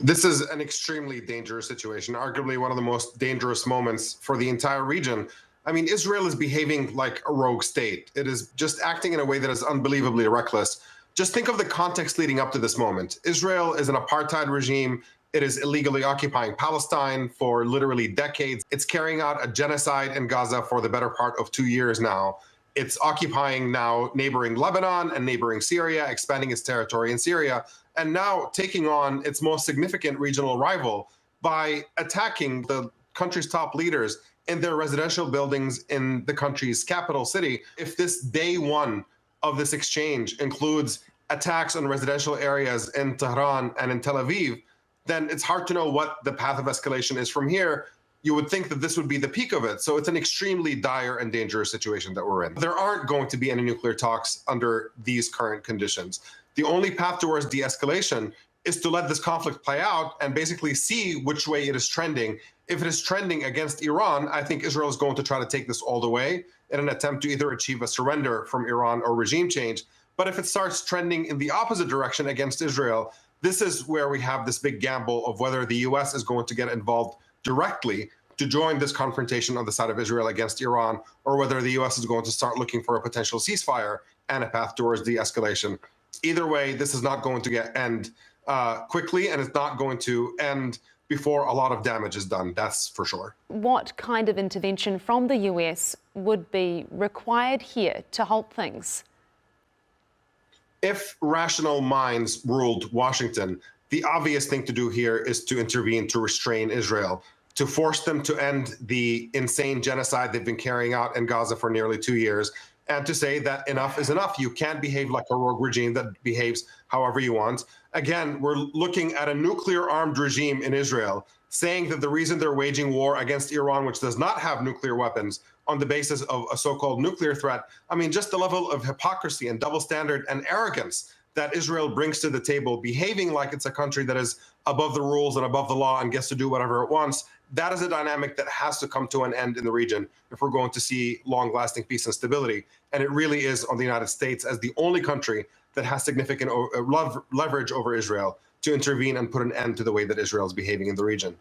This is an extremely dangerous situation, arguably one of the most dangerous moments for the entire region. I mean, Israel is behaving like a rogue state. It is just acting in a way that is unbelievably reckless. Just think of the context leading up to this moment. Israel is an apartheid regime. It is illegally occupying Palestine for literally decades. It's carrying out a genocide in Gaza for the better part of 2 years now. It's occupying now neighboring Lebanon and neighboring Syria, expanding its territory in Syria, and now taking on its most significant regional rival by attacking the country's top leaders in their residential buildings in the country's capital city. If this day one of this exchange includes attacks on residential areas in Tehran and in Tel Aviv, then it's hard to know what the path of escalation is from here. You would think that this would be the peak of it. So it's an extremely dire and dangerous situation that we're in. There aren't going to be any nuclear talks under these current conditions. The only path towards de-escalation is to let this conflict play out and basically see which way it is trending. If it is trending against Iran, I think Israel is going to try to take this all the way in an attempt to either achieve a surrender from Iran or regime change. But if it starts trending in the opposite direction against Israel, this is where we have this big gamble of whether the US is going to get involved directly to join this confrontation on the side of Israel against Iran, or whether the US is going to start looking for a potential ceasefire and a path towards de-escalation. Either way, this is not going to end quickly, and it's not going to end before a lot of damage is done, that's for sure. What kind of intervention from the US would be required here to halt things? If rational minds ruled Washington, the obvious thing to do here is to intervene to restrain Israel, to force them to end the insane genocide they've been carrying out in Gaza for nearly 2 years, and to say that enough is enough. You can't behave like a rogue regime that behaves however you want. Again, we're looking at a nuclear-armed regime in Israel saying that the reason they're waging war against Iran, which does not have nuclear weapons, on the basis of a so-called nuclear threat. I mean, just the level of hypocrisy and double standard and arrogance that Israel brings to the table, behaving like it's a country that is above the rules and above the law and gets to do whatever it wants. That is a dynamic that has to come to an end in the region if we're going to see long-lasting peace and stability. And it really is on the United States as the only country that has significant leverage over Israel to intervene and put an end to the way that Israel is behaving in the region.